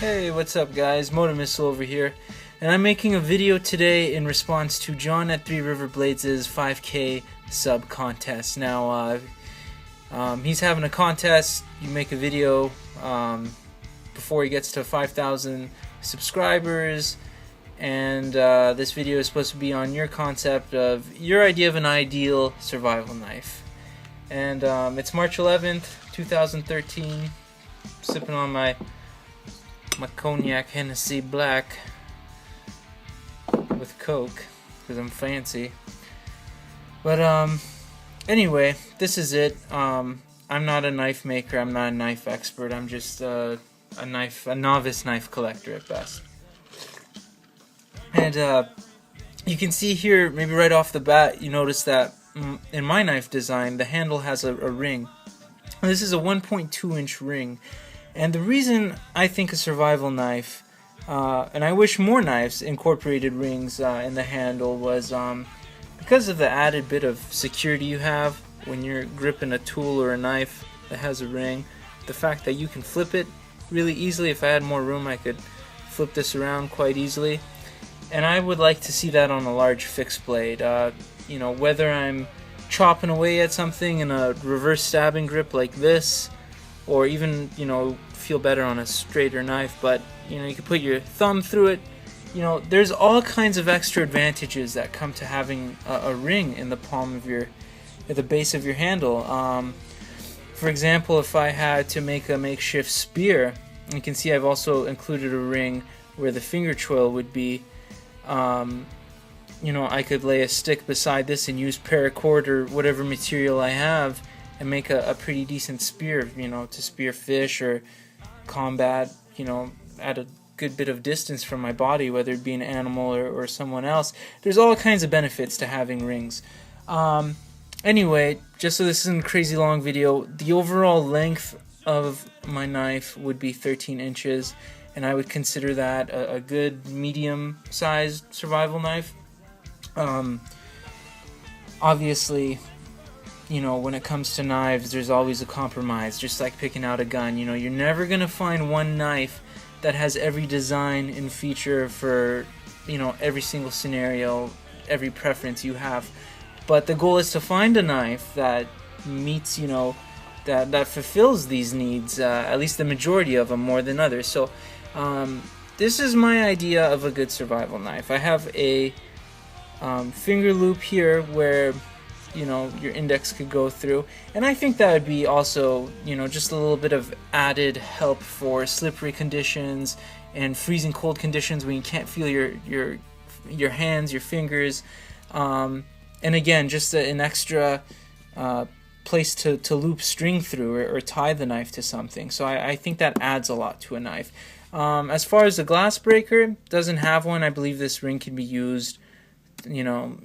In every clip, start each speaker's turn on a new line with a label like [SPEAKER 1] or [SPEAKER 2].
[SPEAKER 1] Hey, what's up guys? Motor Missile over here, and I'm making a video today in response to John at Three River Blades' 5K sub contest. Now, he's having a contest. You make a video before he gets to 5,000 subscribers, and this video is supposed to be on your concept of your idea of an ideal survival knife. And it's March 11th, 2013. Sipping on my cognac Hennessy Black with Coke because I'm fancy. But anyway, this is it. I'm not a knife maker. I'm not a knife expert. I'm just a novice knife collector at best. And you can see here, maybe right off the bat, you notice that in my knife design, the handle has a ring. This is a 1.2 inch ring. And the reason I think a survival knife, and I wish more knives incorporated rings in the handle, was because of the added bit of security you have when you're gripping a tool or a knife that has a ring. The fact that you can flip it really easily. If I had more room, I could flip this around quite easily. And I would like to see that on a large fixed blade. You know, whether I'm chopping away at something in a reverse stabbing grip like this, or even, you know, feel better on a straighter knife, but you know, you can put your thumb through it. You know, there's all kinds of extra advantages that come to having a ring in the palm of your, at the base of your handle. For example, if I had to make a makeshift spear, you can see I've also included a ring where the finger choil would be. You know, I could lay a stick beside this and use paracord or whatever material I have and make a pretty decent spear, you know, to spear fish or combat, you know, at a good bit of distance from my body, whether it be an animal or someone else. There's all kinds of benefits to having rings. Anyway, just so this isn't a crazy long video, the overall length of my knife would be 13 inches, and I would consider that a good medium-sized survival knife. Obviously, you know, when it comes to knives, there's always a compromise, just like picking out a gun. You know, you're never going to find one knife that has every design and feature for, you know, every single scenario, every preference you have. But the goal is to find a knife that meets, you know, that fulfills these needs, at least the majority of them more than others. So, this is my idea of a good survival knife. I have a finger loop here where, you know, your index could go through, and I think that would be also, you know, just a little bit of added help for slippery conditions and freezing cold conditions when you can't feel your hands, your fingers, and again, just an extra place to loop string through or tie the knife to something. So I think that adds a lot to a knife. As far as the glass breaker, doesn't have one. I believe this ring can be used, you know,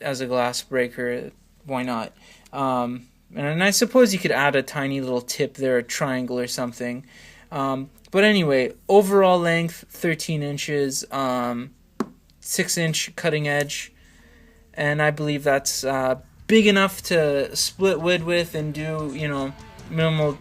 [SPEAKER 1] as a glass breaker. Why not? And I suppose you could add a tiny little tip there, a triangle or something. But anyway, overall length 13 inches, 6-inch cutting edge, and I believe that's big enough to split wood with and do, you know, minimal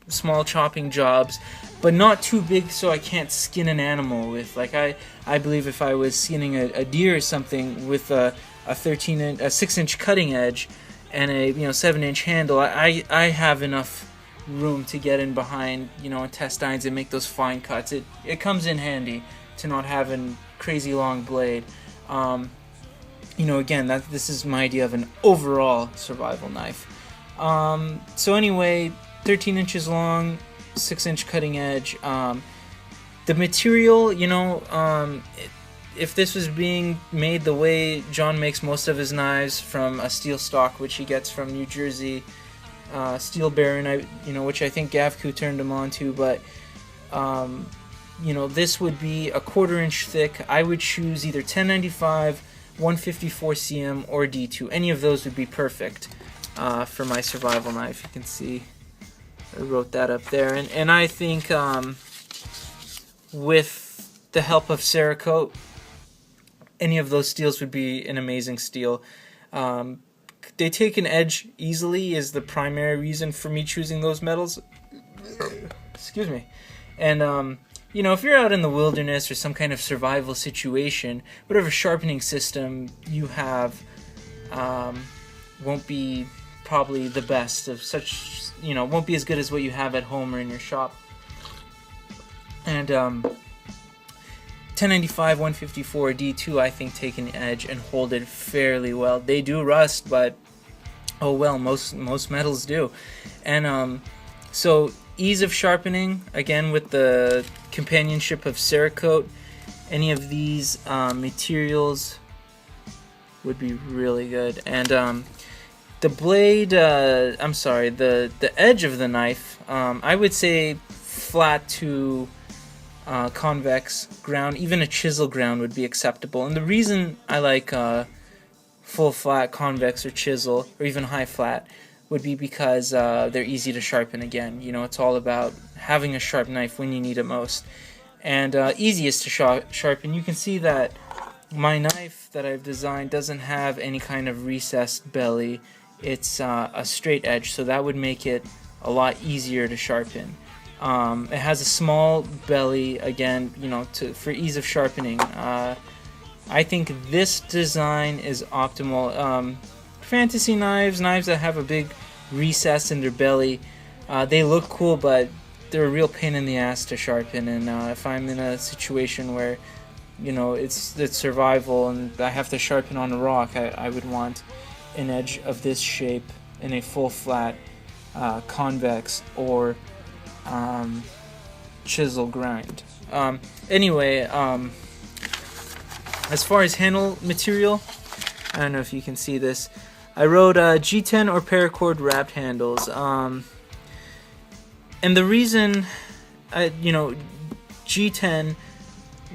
[SPEAKER 1] small chopping jobs, but not too big so I can't skin an animal with. Like I believe if I was skinning a deer or something with a 6-inch cutting edge and a, you know, 7-inch handle, I have enough room to get in behind, you know, intestines and make those fine cuts. It comes in handy to not having crazy long blade. You know, again, this is my idea of an overall survival knife. So anyway, 13 inches long, 6-inch cutting edge. The material, you know, if this was being made the way John makes most of his knives, from a steel stock which he gets from New Jersey, Steel Baron, you know, which I think Gavku turned him on to, but you know, this would be a 1/4 inch thick. I would choose either 1095, 154 cm, or D2. Any of those would be perfect for my survival knife. You can see I wrote that up there, and I think with the help of CERACOTE, any of those steels would be an amazing steel. They take an edge easily is the primary reason for me choosing those metals. Excuse me. And you know, if you're out in the wilderness or some kind of survival situation, whatever sharpening system you have won't be probably the best of such, you know, won't be as good as what you have at home or in your shop. And 1095, 154, D2, I think, take an edge and hold it fairly well. They do rust, but oh well, most metals do. And so ease of sharpening, again with the companionship of CERACOTE, any of these materials would be really good. And the blade, I'm sorry, the edge of the knife, I would say flat to convex ground. Even a chisel ground would be acceptable. And the reason I like full flat, convex, or chisel, or even high flat, would be because they're easy to sharpen. Again, you know, it's all about having a sharp knife when you need it most. And easiest to sharpen. You can see that my knife that I've designed doesn't have any kind of recessed belly. It's a straight edge, so that would make it a lot easier to sharpen. It has a small belly, again, you know, for ease of sharpening. I think this design is optimal. Fantasy knives that have a big recess in their belly, they look cool, but they're a real pain in the ass to sharpen. And if I'm in a situation where, you know, it's survival and I have to sharpen on a rock, I would want an edge of this shape in a full flat, convex, or chisel grind. Anyway, as far as handle material, I don't know if you can see this. I wrote G10 or paracord wrapped handles. And the reason, you know, G10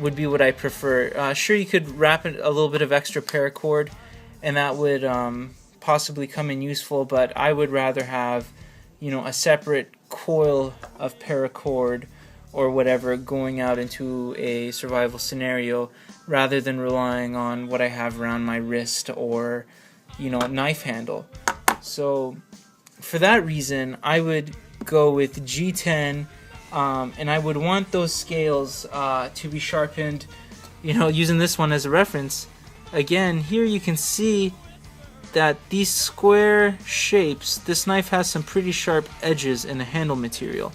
[SPEAKER 1] would be what I prefer. Sure, you could wrap a little bit of extra paracord, and that would possibly come in useful, but I would rather have, you know, a separate coil of paracord or whatever going out into a survival scenario, rather than relying on what I have around my wrist or, you know, a knife handle. So for that reason, I would go with G10, and I would want those scales to be sharpened, you know, using this one as a reference. Again, here you can see that these square shapes, this knife has some pretty sharp edges in the handle material,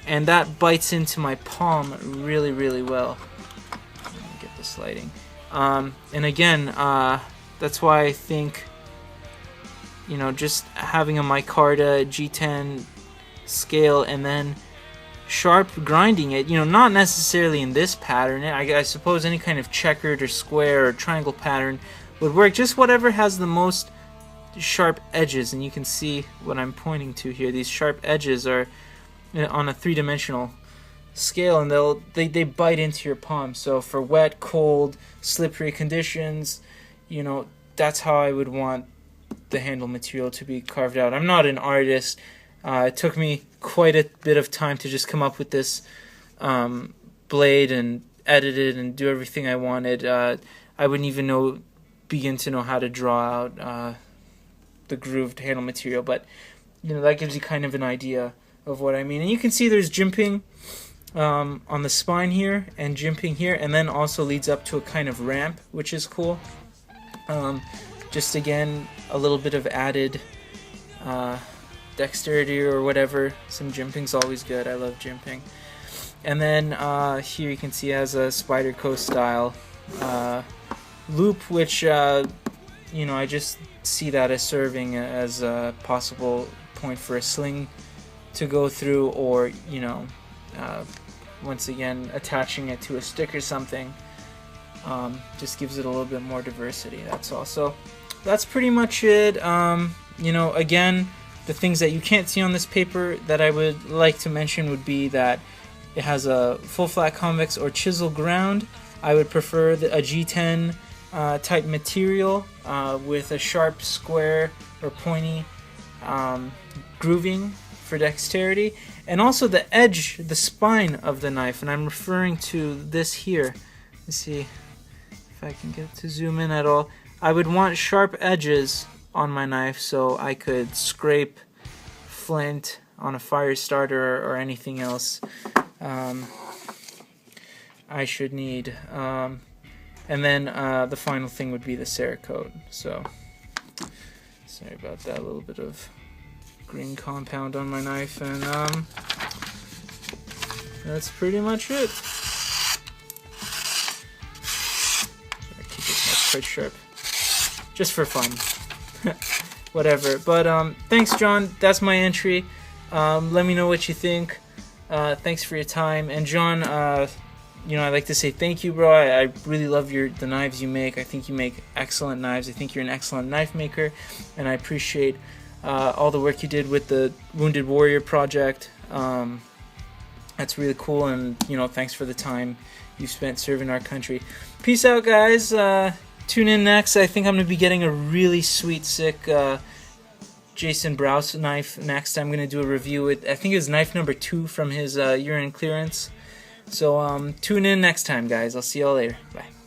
[SPEAKER 1] and that bites into my palm really, really well. Let me get this lighting. And again, that's why I think, you know, just having a micarta G10 scale and then sharp grinding it, you know, not necessarily in this pattern. I suppose any kind of checkered or square or triangle pattern would work. Just whatever has the most sharp edges, and you can see what I'm pointing to here. These sharp edges are on a three-dimensional scale, and they bite into your palm. So for wet, cold, slippery conditions, you know, that's how I would want the handle material to be carved out. I'm not an artist. It took me quite a bit of time to just come up with this blade and edit it and do everything I wanted. I wouldn't even begin to know how to draw out the grooved handle material, but you know, that gives you kind of an idea of what I mean. And you can see there's jimping on the spine here and jimping here, and then also leads up to a kind of ramp, which is cool. Just again, a little bit of added dexterity or whatever. Some jimping's always good. I love jimping. And then here you can see it has a Spyderco style loop, which you know, I just see that as serving as a possible point for a sling to go through, or you know, once again attaching it to a stick or something. Just gives it a little bit more diversity. That's all. So that's pretty much it. You know, again, the things that you can't see on this paper that I would like to mention would be that it has a full flat convex or chisel ground. I would prefer a G10 type material with a sharp square or pointy grooving for dexterity, and also the edge, the spine of the knife, and I'm referring to this here. Let's see if I can get to zoom in at all. I would want sharp edges on my knife so I could scrape flint on a fire starter or anything else. I should need. And then the final thing would be the CERACOTE. So sorry about that, a little bit of green compound on my knife, and that's pretty much it. Try to keep this knife quite sharp, just for fun. Whatever. But thanks, John. That's my entry. Let me know what you think. Thanks for your time. And John, you know, I'd like to say thank you, bro. I really love the knives you make. I think you make excellent knives. I think you're an excellent knife maker, and I appreciate all the work you did with the Wounded Warrior project. That's really cool, and you know, thanks for the time you spent serving our country. Peace out, guys. Tune in next. I think I'm gonna be getting a really sweet, sick Jason Browse knife next. I'm gonna do a review with, I think it's knife number 2 from his year-end clearance. So tune in next time, guys. I'll see y'all later. Bye.